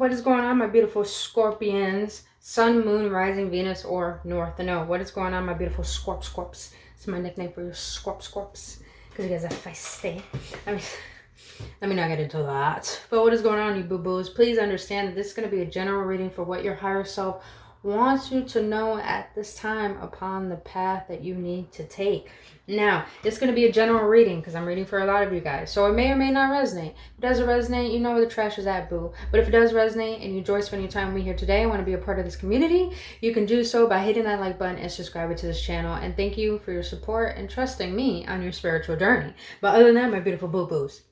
What is going on, my beautiful Scorpions? Sun, Moon, Rising, Venus, or North Node. What is going on, my beautiful Scorps? It's my nickname for you, Scorps. Because you guys are feisty. Let me not get into that. But what is going on, you boo-boos? Please understand that this is going to be a general reading for what your higher self wants you to know at this time upon the path that you need to take. Now, it's going to be a general reading because I'm reading for a lot of you guys. So it may or may not resonate. If it doesn't resonate, you know where the trash is at, boo. But if it does resonate and you enjoy spending time with me here today and want to be a part of this community, you can do so by hitting that like button and subscribing to this channel. And thank you for your support and trusting me on your spiritual journey. But other than that, my beautiful boo-boos,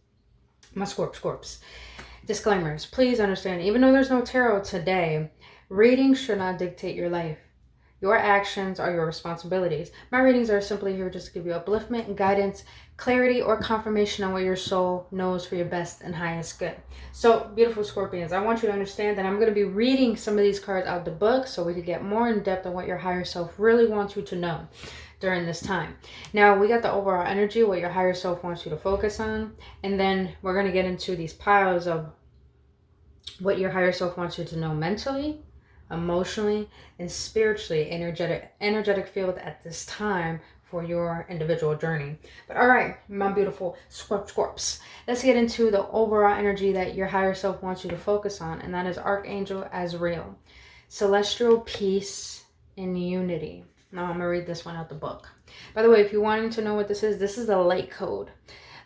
my Scorps. Disclaimers. Please understand, even though there's no tarot today, readings should not dictate your life. Your actions are your responsibilities. My readings are simply here just to give you upliftment, guidance, clarity, or confirmation on what your soul knows for your best and highest good. So, beautiful Scorpions, I want you to understand that I'm going to be reading some of these cards out the book so we could get more in depth on what your higher self really wants you to know during this time. Now, we got the overall energy, what your higher self wants you to focus on, and then we're going to get into these piles of what your higher self wants you to know mentally, emotionally, and spiritually, energetic field at this time for your individual journey. But all right, my beautiful Scorps, let's get into the overall energy that your higher self wants you to focus on, and that is Archangel Azrael, celestial peace and unity. Now I'm gonna read this one out the book. By the way, if you're wanting to know what this is the light code.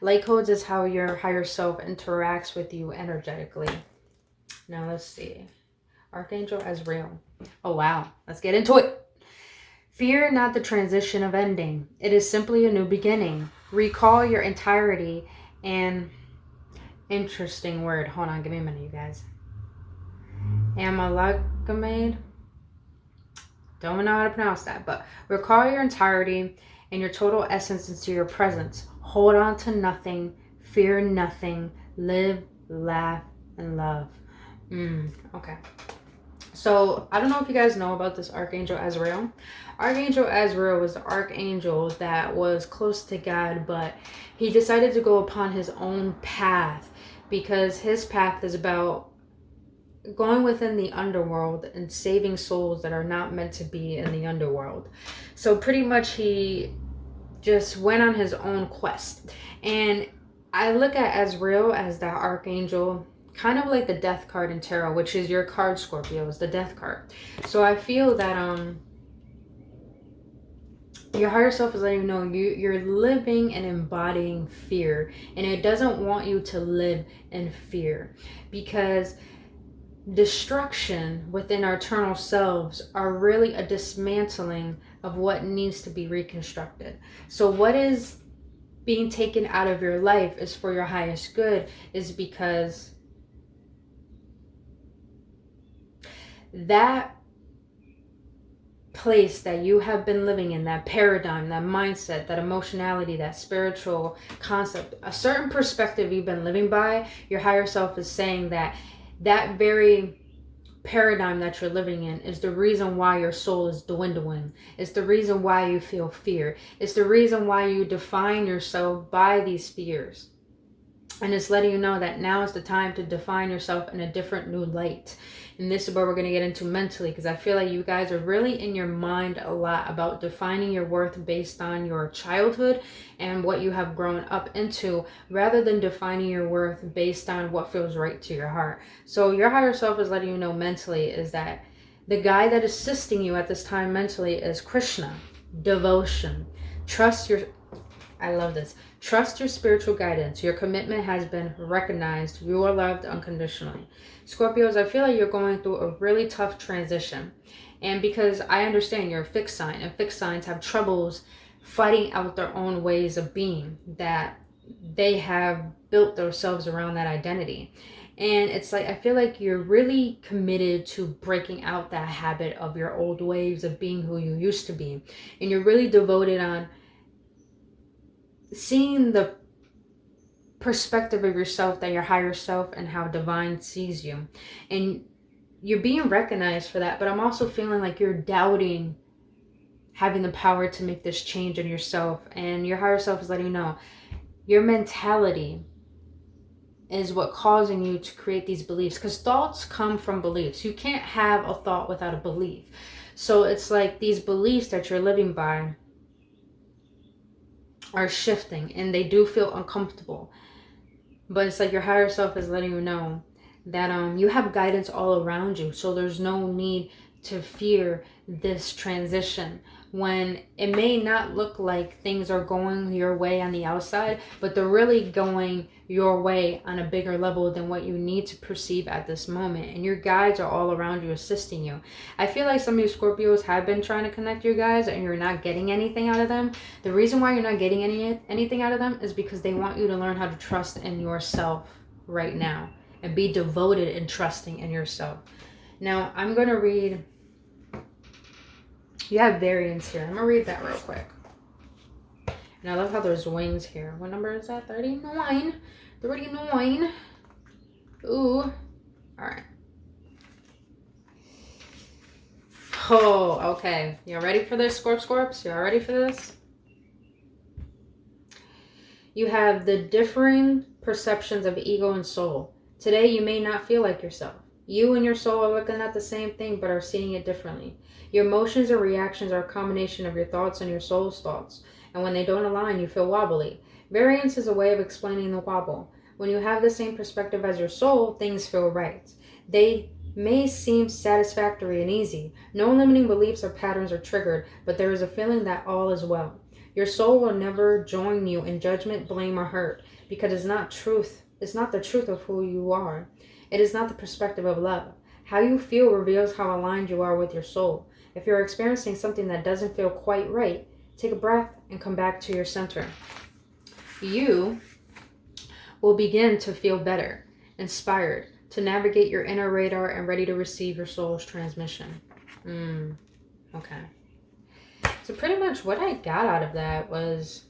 Light codes is how your higher self interacts with you energetically. Now let's see. Archangel Azrael. Oh, wow. Let's get into it. Fear not the transition of ending. It is simply a new beginning. Recall your entirety and interesting word. Hold on. Give me a minute, you guys. Amalgamate. Don't know how to pronounce that, but recall your entirety and your total essence into your presence. Hold on to nothing. Fear nothing. Live, laugh, and love. Okay. So, I don't know if you guys know about this Archangel Azrael. Archangel Azrael was the archangel that was close to God, but he decided to go upon his own path because his path is about going within the underworld and saving souls that are not meant to be in the underworld. So pretty much he just went on his own quest. And I look at Azrael as that archangel, kind of like the death card in tarot, which is your card, Scorpio, is the death card. So I feel that your higher self is letting you know you're living and embodying fear, and it doesn't want you to live in fear, because destruction within our eternal selves are really a dismantling of what needs to be reconstructed. So what is being taken out of your life is for your highest good, is because that place that you have been living in, that paradigm, that mindset, that emotionality, that spiritual concept, a certain perspective you've been living by, your higher self is saying that that very paradigm that you're living in is the reason why your soul is dwindling. It's the reason why you feel fear. It's the reason why you define yourself by these fears. And it's letting you know that now is the time to define yourself in a different new light. And this is where we're going to get into mentally, because I feel like you guys are really in your mind a lot about defining your worth based on your childhood and what you have grown up into, rather than defining your worth based on what feels right to your heart. So your higher self is letting you know mentally is that the guy that is assisting you at this time mentally is Krishna, devotion. I love this. Trust your spiritual guidance. Your commitment has been recognized. You are loved unconditionally. Scorpios, I feel like you're going through a really tough transition. And because I understand you're a fixed sign, and fixed signs have troubles fighting out their own ways of being, that they have built themselves around that identity. And it's like, I feel like you're really committed to breaking out that habit of your old ways of being who you used to be. And you're really devoted on seeing the perspective of yourself, that your higher self and how divine sees you. And you're being recognized for that, but I'm also feeling like you're doubting having the power to make this change in yourself. And your higher self is letting you know your mentality is what causing you to create these beliefs, because thoughts come from beliefs. You can't have a thought without a belief. So it's like these beliefs that you're living by are shifting, and they do feel uncomfortable, but it's like your higher self is letting you know that you have guidance all around you. So there's no need to fear this transition, when it may not look like things are going your way on the outside, but they're really going your way on a bigger level than what you need to perceive at this moment. And your guides are all around you, assisting you. I feel like some of you Scorpios have been trying to connect your guides and you're not getting anything out of them. The reason why you're not getting anything out of them is because they want you to learn how to trust in yourself right now and be devoted and trusting in yourself. Now, I'm going to read. You have variants here. I'm going to read that real quick. And I love how there's wings here. What number is that? 39. 39. Ooh. All right. Oh, okay. Y'all ready for this, Scorps? Y'all ready for this? You have the differing perceptions of ego and soul. Today, you may not feel like yourself. You and your soul are looking at the same thing, but are seeing it differently. Your emotions and reactions are a combination of your thoughts and your soul's thoughts. And when they don't align, you feel wobbly. Variance is a way of explaining the wobble. When you have the same perspective as your soul, things feel right. They may seem satisfactory and easy. No limiting beliefs or patterns are triggered, but there is a feeling that all is well. Your soul will never join you in judgment, blame, or hurt, because it's not truth. It's not the truth of who you are. It is not the perspective of love. How you feel reveals how aligned you are with your soul. If you're experiencing something that doesn't feel quite right, take a breath and come back to your center. You will begin to feel better, inspired to navigate your inner radar and ready to receive your soul's transmission. Okay. So pretty much what I got out of that was,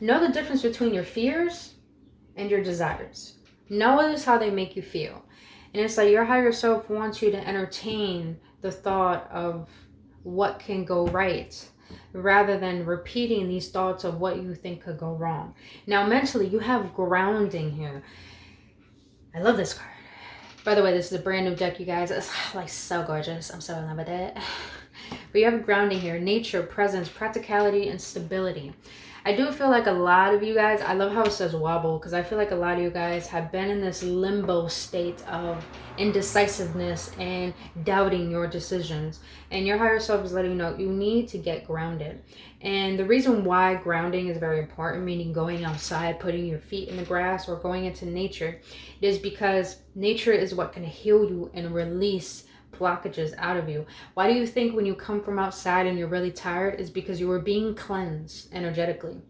know the difference between your fears and your desires. Notice how they make you feel. And it's like your higher self wants you to entertain the thought of what can go right, rather than repeating these thoughts of what you think could go wrong. Now, mentally, you have grounding here. I love this card. By the way, this is a brand new deck, you guys. It's like so gorgeous. I'm so in love with it. But you have grounding here: nature, presence, practicality, and stability. I do feel like a lot of you guys, I love how it says wobble, because I feel like a lot of you guys have been in this limbo state of indecisiveness and doubting your decisions. And your higher self is letting you know you need to get grounded. And the reason why grounding is very important, meaning going outside, putting your feet in the grass, or going into nature, is because nature is what can heal you and release blockages out of you. Why do you think when you come from outside and you're really tired is because you were being cleansed energetically?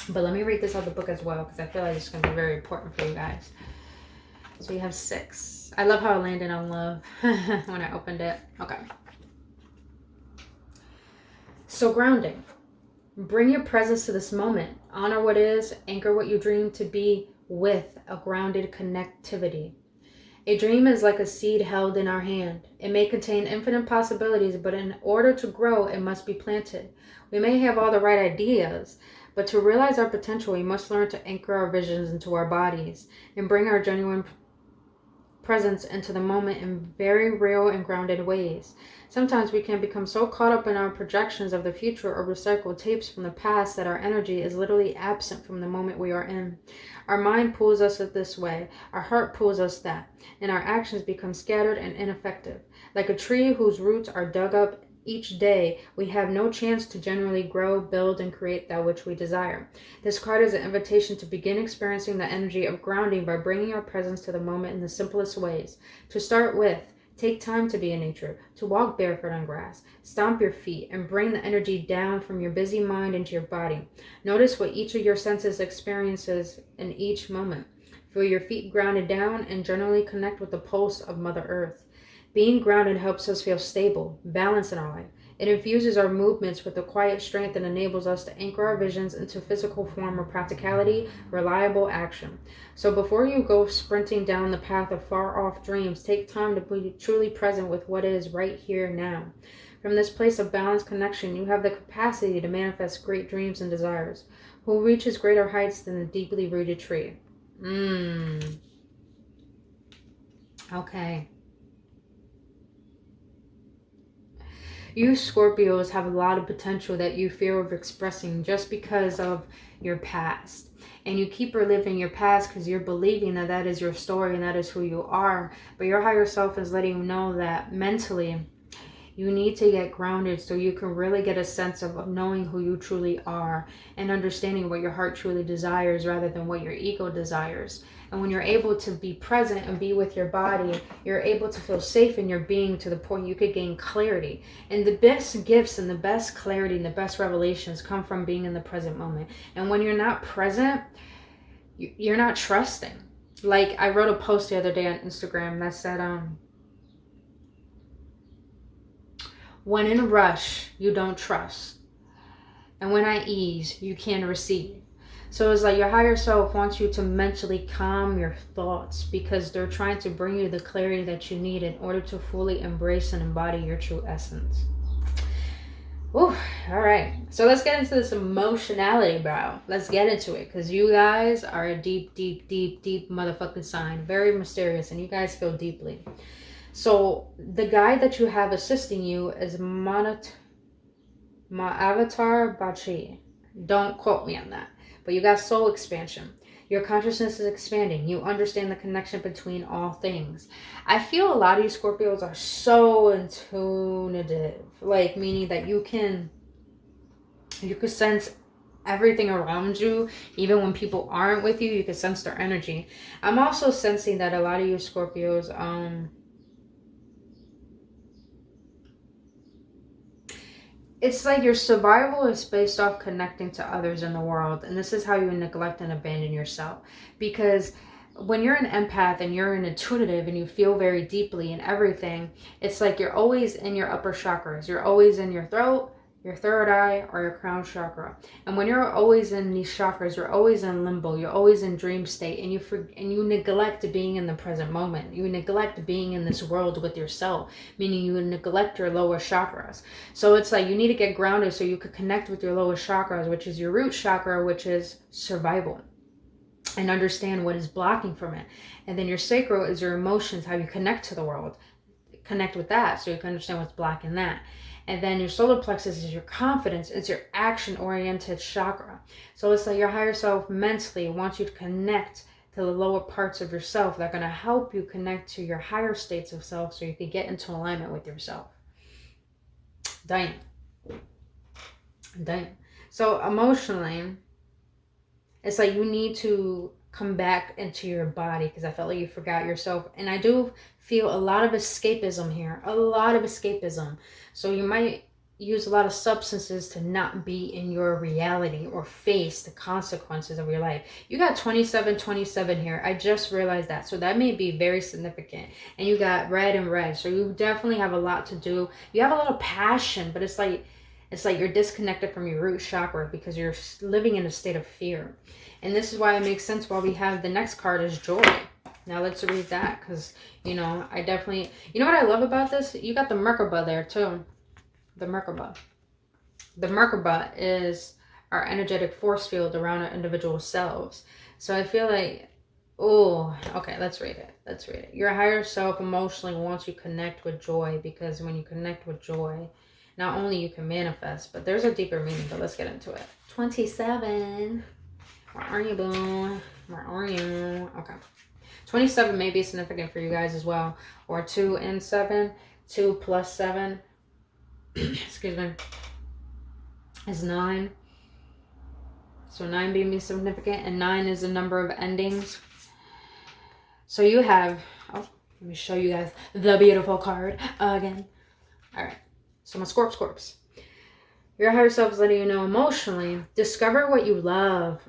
But let me read this out of the book as well, because I feel like it's going to be very important for you guys. So you have 6. I love how I landed on love when I opened it. Okay. So grounding. Bring your presence to this moment. Honor what is. Anchor what you dream to be with a grounded connectivity. A dream is like a seed held in our hand. It may contain infinite possibilities, but in order to grow, it must be planted. We may have all the right ideas, but to realize our potential, we must learn to anchor our visions into our bodies and bring our genuine presence into the moment in very real and grounded ways. Sometimes we can become so caught up in our projections of the future or recycled tapes from the past that our energy is literally absent from the moment we are in. Our mind pulls us this way, our heart pulls us that, and our actions become scattered and ineffective. Like a tree whose roots are dug up each day, we have no chance to generally grow, build, and create that which we desire. This card is an invitation to begin experiencing the energy of grounding by bringing our presence to the moment in the simplest ways. To start with, take time to be in nature, to walk barefoot on grass, stomp your feet, and bring the energy down from your busy mind into your body. Notice what each of your senses experiences in each moment. Feel your feet grounded down and generally connect with the pulse of Mother Earth. Being grounded helps us feel stable, balanced in our life. It infuses our movements with a quiet strength and enables us to anchor our visions into physical form of practicality, reliable action. So before you go sprinting down the path of far-off dreams, take time to be truly present with what is right here now. From this place of balanced connection, you have the capacity to manifest great dreams and desires. Who reaches greater heights than a deeply rooted tree? Okay. You Scorpios have a lot of potential that you fear of expressing just because of your past. And you keep reliving your past because you're believing that that is your story and that is who you are. But your higher self is letting you know that mentally you need to get grounded so you can really get a sense of knowing who you truly are and understanding what your heart truly desires rather than what your ego desires. And when you're able to be present and be with your body, you're able to feel safe in your being to the point you could gain clarity. And the best gifts and the best clarity and the best revelations come from being in the present moment. And when you're not present, you're not trusting. Like I wrote a post the other day on Instagram that said, when in a rush, you don't trust. And when at ease, you can receive. So it's like your higher self wants you to mentally calm your thoughts because they're trying to bring you the clarity that you need in order to fully embrace and embody your true essence. Ooh, all right. So let's get into this emotionality, bro. Let's get into it because you guys are a deep, deep, deep, deep motherfucking sign. Very mysterious and you guys feel deeply. So the guy that you have assisting you is Ma'avatar Bachi. Don't quote me on that. But you got soul expansion. Your consciousness is expanding. You understand the connection between all things. I feel a lot of you Scorpios are so intuitive. Like, meaning that you can sense everything around you. Even when people aren't with you, you can sense their energy. I'm also sensing that a lot of you Scorpios, it's like your survival is based off connecting to others in the world. And this is how you neglect and abandon yourself. Because when you're an empath and you're an intuitive and you feel very deeply in everything, it's like you're always in your upper chakras. You're always in your throat, your third eye, or your crown chakra. And when you're always in these chakras, you're always in limbo. You're always in dream state, and you neglect being in the present moment. You neglect being in this world with yourself, meaning you neglect your lower chakras. So it's like you need to get grounded so you could connect with your lowest chakras, which is your root chakra, which is survival, and understand what is blocking from it. And then your sacral is your emotions, how you connect to the world. Connect with that so you can understand what's blocking that. And then your solar plexus is your confidence. It's your action-oriented chakra. So it's like your higher self mentally wants you to connect to the lower parts of yourself that are going to help you connect to your higher states of self so you can get into alignment with yourself. Damn. So emotionally, it's like you need to come back into your body because I felt like you forgot yourself. And I do feel a lot of escapism here. A lot of escapism. So you might use a lot of substances to not be in your reality or face the consequences of your life. You got 27 here. I just realized that. So that may be very significant. And you got red and red. So you definitely have a lot to do. You have a lot of passion, but it's like you're disconnected from your root chakra because you're living in a state of fear. And this is why it makes sense why we have the next card is joy. Now let's read that because, I definitely... You know what I love about this? You got the Merkaba there too. The Merkaba. The Merkaba is our energetic force field around our individual selves. So I feel like... Oh, okay, let's read it. Your higher self emotionally wants you to connect with joy because when you connect with joy, not only you can manifest, but there's a deeper meaning, but let's get into it. 27. Where are you, boo? Where are you? Okay. 27 may be significant for you guys as well. Or 2 and 7. 2 plus 7. Excuse me. Is 9. So 9 being significant. And 9 is the number of endings. So you have... Oh, let me show you guys the beautiful card again. Alright. So my Scorps. Your higher self is letting you know emotionally, discover what you love.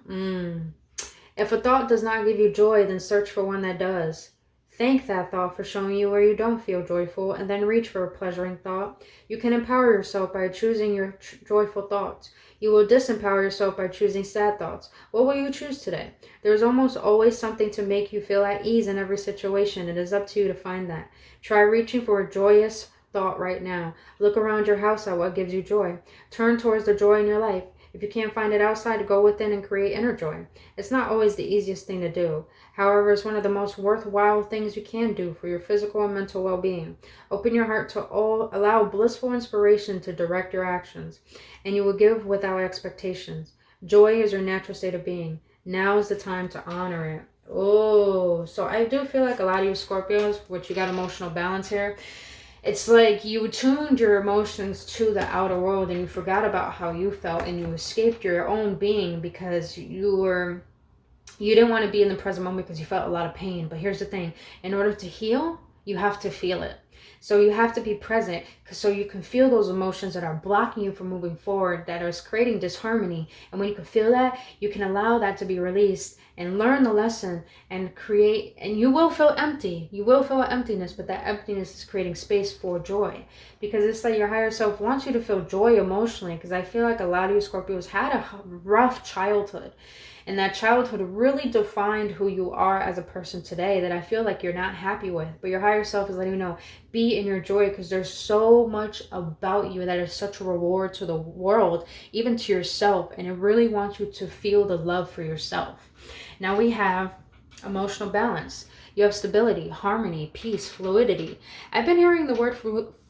If a thought does not give you joy, then search for one that does. Thank that thought for showing you where you don't feel joyful, and then reach for a pleasuring thought. You can empower yourself by choosing your joyful thoughts. You will disempower yourself by choosing sad thoughts. What will you choose today? There is almost always something to make you feel at ease in every situation. It is up to you to find that. Try reaching for a joyous thought right now. Look around your house at what gives you joy. Turn towards the joy in your life. If you can't find it outside, go within and create inner joy. It's not always the easiest thing to do. However, it's one of the most worthwhile things you can do for your physical and mental well-being. Open your heart to allow blissful inspiration to direct your actions, and you will give without expectations. Joy is your natural state of being. Now is the time to honor it. Oh, so I do feel like a lot of you Scorpios, which you got emotional balance here, it's like you tuned your emotions to the outer world and you forgot about how you felt, and you escaped your own being because you didn't want to be in the present moment because you felt a lot of pain. But here's the thing, in order to heal, you have to feel it. So you have to be present so you can feel those emotions that are blocking you from moving forward, that are creating disharmony. And when you can feel that, you can allow that to be released and learn the lesson and create. And you will feel empty. You will feel emptiness, but that emptiness is creating space for joy. Because it's like your higher self wants you to feel joy emotionally. Because I feel like a lot of you Scorpios had a rough childhood. And that childhood really defined who you are as a person today, that I feel like you're not happy with. But your higher self is letting you know, be in your joy, because there's so much about you that is such a reward to the world, even to yourself. And it really wants you to feel the love for yourself. Now we have emotional balance. You have stability, harmony, peace, fluidity. I've been hearing the word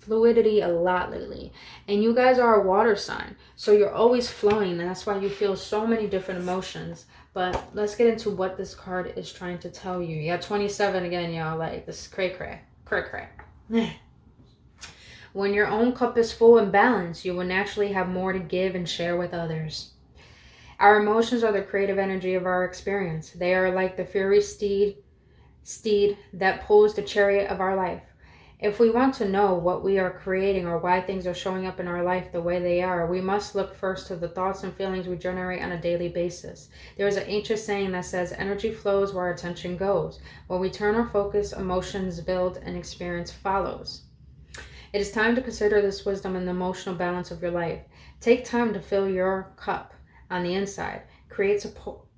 fluidity a lot lately, and you guys are a water sign, so you're always flowing, and that's why you feel so many different emotions. But let's get into what this card is trying to tell you. Yeah, 27 again, y'all. Like, this is cray. When your own cup is full and balanced, you will naturally have more to give and share with others. Our emotions are the creative energy of our experience. They are like the fiery steed that pulls the chariot of our life. If we want to know what we are creating or why things are showing up in our life the way they are, we must look first to the thoughts and feelings we generate on a daily basis. There is an ancient saying that says, energy flows where attention goes. When we turn our focus, emotions build and experience follows. It is time to consider this wisdom in the emotional balance of your life. Take time to fill your cup on the inside. Creates a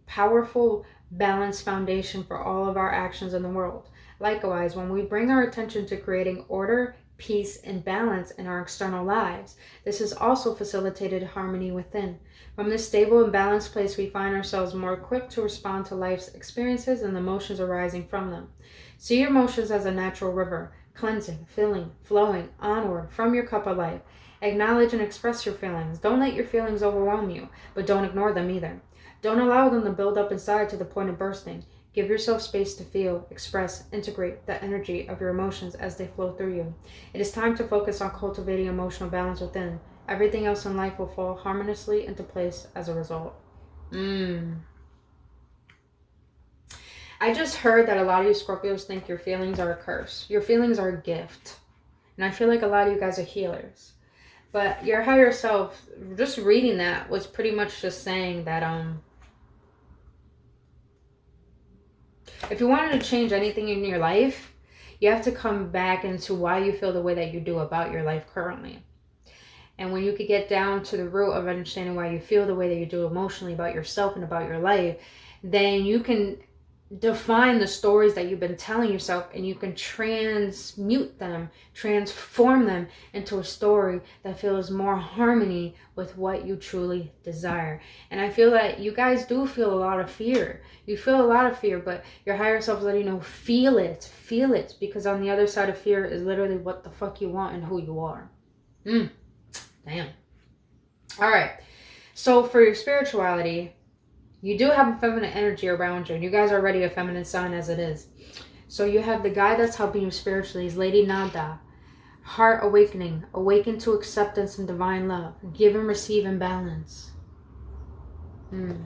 powerful, balanced foundation for all of our actions in the world. Likewise, when we bring our attention to creating order, peace, and balance in our external lives, this has also facilitated harmony within. From this stable and balanced place, we find ourselves more equipped to respond to life's experiences and the emotions arising from them. See your emotions as a natural river, cleansing, filling, flowing onward from your cup of life. Acknowledge and express your feelings. Don't let your feelings overwhelm you, but don't ignore them either. Don't allow them to build up inside to the point of bursting. Give yourself space to feel, express, integrate the energy of your emotions as they flow through you. It is time to focus on cultivating emotional balance within. Everything else in life will fall harmoniously into place as a result. I just heard that a lot of you Scorpios think your feelings are a curse. Your feelings are a gift. And I feel like a lot of you guys are healers. But your higher self, just reading that, was pretty much just saying that if you wanted to change anything in your life, you have to come back into why you feel the way that you do about your life currently. And when you could get down to the root of understanding why you feel the way that you do emotionally about yourself and about your life, then you can define the stories that you've been telling yourself, and you can transmute them, transform them into a story that feels more harmony with what you truly desire. And I feel that you guys do feel a lot of fear. You feel a lot of fear, but your higher self is letting you know, feel it, because on the other side of fear is literally what the fuck you want and who you are. Damn. All right. So for your spirituality, you do have a feminine energy around you. And you guys are already a feminine sign as it is. So you have the guy that's helping you spiritually is Lady Nada. Heart awakening. Awaken to acceptance and divine love. Give and receive in balance. You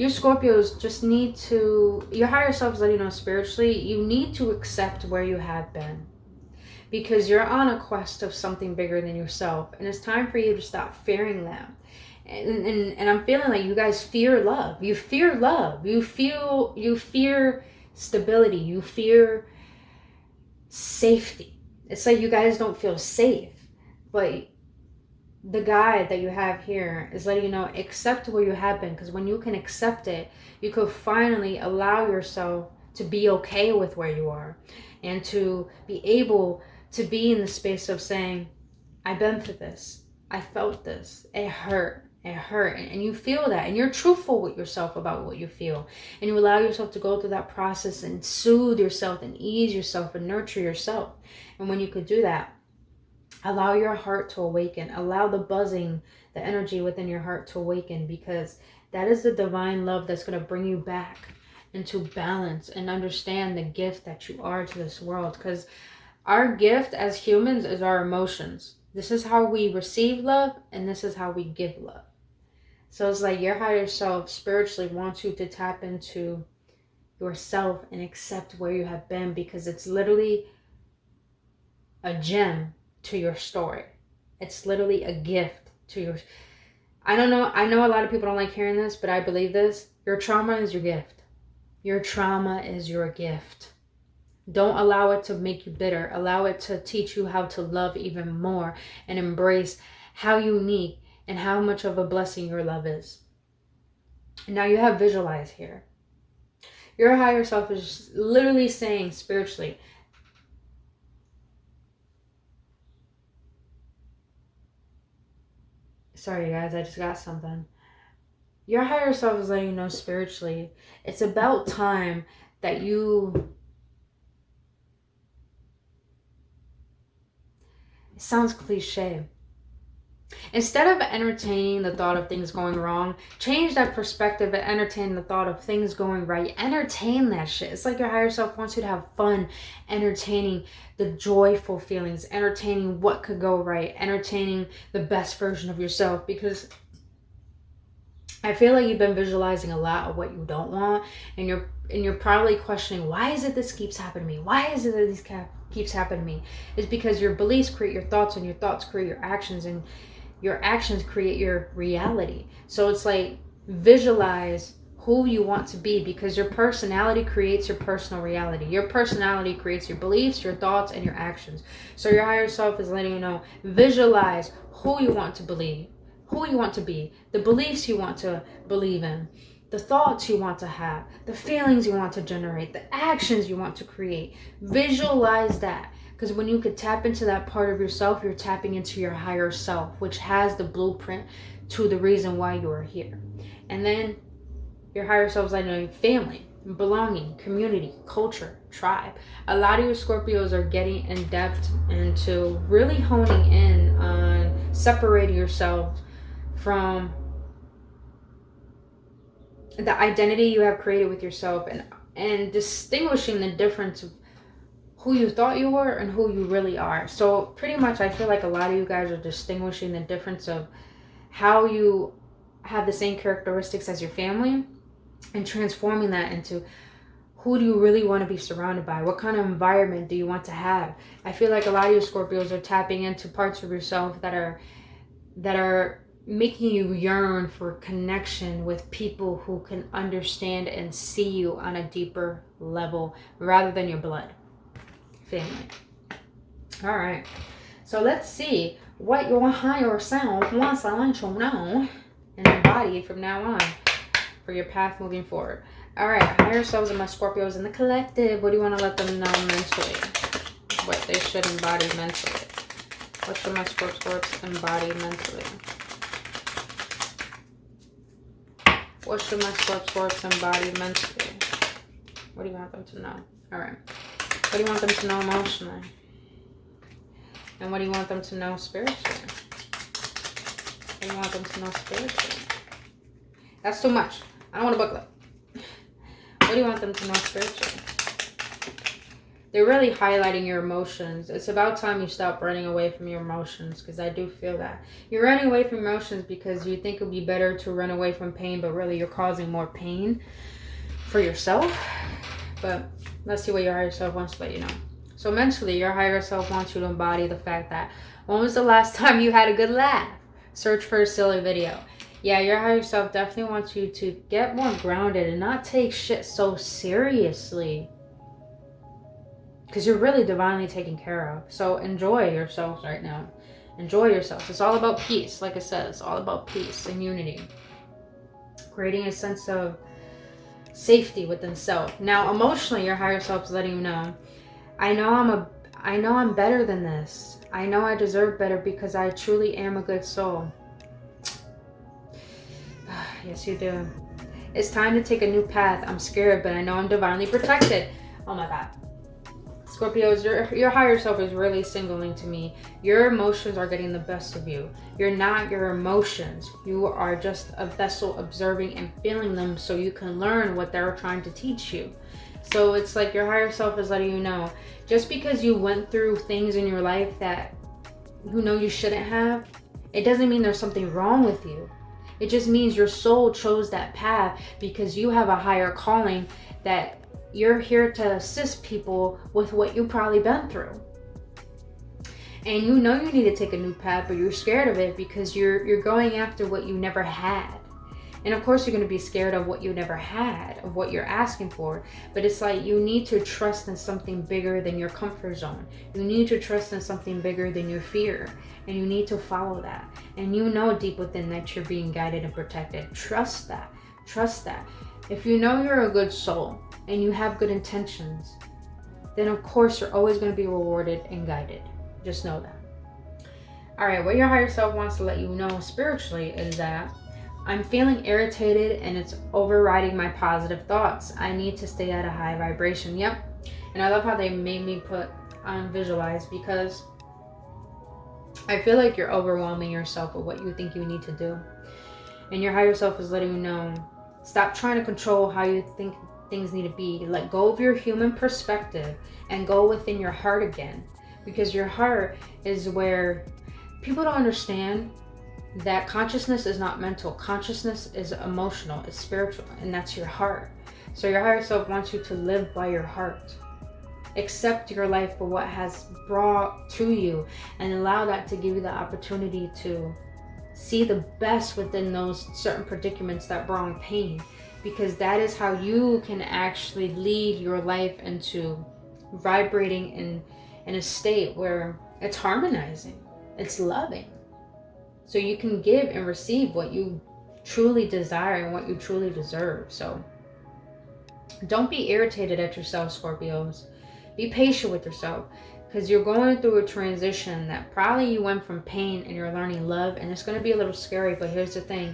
Scorpios just need to... Your higher self is letting you know spiritually, you need to accept where you have been. Because you're on a quest of something bigger than yourself. And it's time for you to stop fearing them. And I'm feeling like you guys fear love. You fear love. You fear stability. You fear safety. It's like you guys don't feel safe. But the guy that you have here is letting you know, accept where you have been. Because when you can accept it, you could finally allow yourself to be okay with where you are. And to be able to be in the space of saying, I've been through this. I felt this. It hurt. It hurt. And you feel that. And you're truthful with yourself about what you feel. And you allow yourself to go through that process and soothe yourself and ease yourself and nurture yourself. And when you could do that, allow your heart to awaken. Allow the buzzing, the energy within your heart to awaken, because that is the divine love that's going to bring you back into balance and understand the gift that you are to this world. Because our gift as humans is our emotions. This is how we receive love, and this is how we give love. So it's like your higher self spiritually wants you to tap into yourself and accept where you have been, because it's literally a gem to your story. It's literally a gift to your... I know a lot of people don't like hearing this, but I believe this. Your trauma is your gift. Your trauma is your gift. Don't allow it to make you bitter. Allow it to teach you how to love even more and embrace how unique and how much of a blessing your love is. Now you have visualize here. Your higher self is literally saying spiritually, sorry guys, I just got something. Your higher self is letting you know spiritually, it's about time that you... It sounds cliche. Instead of entertaining the thought of things going wrong, change that perspective and entertain the thought of things going right. Entertain that shit. It's like your higher self wants you to have fun, entertaining the joyful feelings, entertaining what could go right, entertaining the best version of yourself. Because I feel like you've been visualizing a lot of what you don't want, and you're probably questioning, why is it this keeps happening to me? Why is it that this keeps happening to me? It's because your beliefs create your thoughts, and your thoughts create your actions, and your actions create your reality. So it's like, visualize who you want to be, because your personality creates your personal reality. Your personality creates your beliefs, your thoughts, and your actions. So your higher self is letting you know, visualize who you want to believe, who you want to be, the beliefs you want to believe in, the thoughts you want to have, the feelings you want to generate, the actions you want to create. Visualize that. Because when you could tap into that part of yourself, you're tapping into your higher self, which has the blueprint to the reason why you are here. And then your higher self is like family, belonging, community, culture, tribe. A lot of you Scorpios are getting in depth into really honing in on separating yourself from the identity you have created with yourself, and distinguishing the difference of who you thought you were and who you really are. So pretty much I feel like a lot of you guys are distinguishing the difference of how you have the same characteristics as your family, and transforming that into who do you really want to be surrounded by? What kind of environment do you want to have? I feel like a lot of you Scorpios are tapping into parts of yourself that are making you yearn for connection with people who can understand and see you on a deeper level rather than your blood family. All right, so let's see what your higher self wants to let you know and embody from now on for your path moving forward. All right, higher selves and my Scorpios in the collective, what do you want to let them know mentally? What they should embody mentally. What should my Scorps embody mentally? What should my Scorps embody mentally? What do you want them to know? All right. What do you want them to know emotionally? And what do you want them to know spiritually? What do you want them to know spiritually? That's too much. I don't want a booklet. What do you want them to know spiritually? They're really highlighting your emotions. It's about time you stop running away from your emotions, because I do feel that. You're running away from emotions because you think it would be better to run away from pain, but really you're causing more pain for yourself. But let's see what your higher self wants to let you know. So mentally, your higher self wants you to embody the fact that, when was the last time you had a good laugh? Search for a silly video. Yeah, your higher self definitely wants you to get more grounded and not take shit so seriously, because you're really divinely taken care of. So enjoy yourselves right now. Enjoy yourself. It's all about peace. Like I said, it's all about peace and unity. Creating a sense of safety within self. Now, emotionally, your higher self is letting you know, I know I know I'm better than this. I know I deserve better because I truly am a good soul. Yes, you do. It's time to take a new path. I'm scared, but I know I'm divinely protected. Oh my God. Scorpios, your higher self is really signaling to me. Your emotions are getting the best of you. You're not your emotions. You are just a vessel observing and feeling them so you can learn what they're trying to teach you. So it's like your higher self is letting you know, just because you went through things in your life that you know you shouldn't have, it doesn't mean there's something wrong with you. It just means your soul chose that path because you have a higher calling that you're here to assist people with what you've probably been through. And you know you need to take a new path, but you're scared of it because you're going after what you never had. And of course you're going to be scared of what you never had, of what you're asking for. But it's like you need to trust in something bigger than your comfort zone. You need to trust in something bigger than your fear. And you need to follow that. And you know deep within that you're being guided and protected. Trust that. Trust that. If you know you're a good soul and you have good intentions, then of course you're always going to be rewarded and guided. Just know that. All right, what your higher self wants to let you know spiritually is that I'm feeling irritated and it's overriding my positive thoughts. I need to stay at a high vibration. Yep. And I love how they made me put on visualize, because I feel like you're overwhelming yourself with what you think you need to do. And your higher self is letting you know, stop trying to control how you think things need to be. Let go of your human perspective and go within your heart again. Because your heart is where people don't understand that consciousness is not mental. Consciousness is emotional, it's spiritual, and that's your heart. So your higher self wants you to live by your heart. Accept your life for what has brought to you and allow that to give you the opportunity to see the best within those certain predicaments that brought pain, because that is how you can actually lead your life into vibrating in a state where it's harmonizing, it's loving. So you can give and receive what you truly desire and what you truly deserve. So don't be irritated at yourself, Scorpios. Be patient with yourself, because you're going through a transition that probably you went from pain and you're learning love, and it's going to be a little scary. But here's the thing.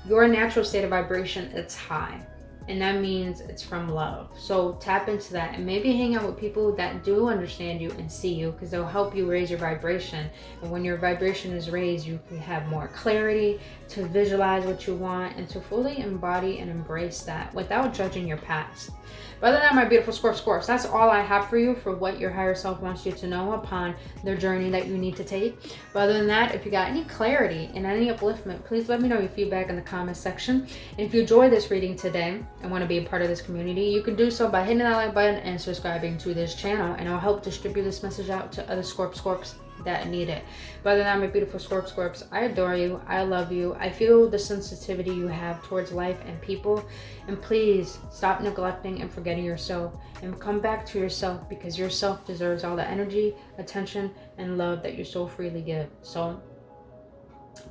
Your natural state of vibration, it's high. And that means it's from love. So tap into that and maybe hang out with people that do understand you and see you, because they'll help you raise your vibration. And when your vibration is raised, you can have more clarity to visualize what you want and to fully embody and embrace that without judging your past. But other than that, my beautiful Scorps, that's all I have for you for what your higher self wants you to know upon the journey that you need to take. But other than that, if you got any clarity and any upliftment, please let me know your feedback in the comment section. And if you enjoyed this reading today and want to be a part of this community, you can do so by hitting that like button and subscribing to this channel, and I'll help distribute this message out to other Scorps that need it. But other than that, my beautiful Scorps, I adore you. I love you. I feel the sensitivity you have towards life and people. And please stop neglecting and forgetting yourself and come back to yourself, because yourself deserves all the energy, attention, and love that you so freely give. So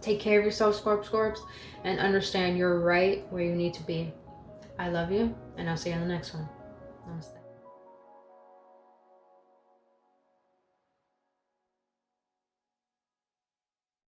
take care of yourself, Scorps, and understand you're right where you need to be. I love you, and I'll see you on the next one. Namaste.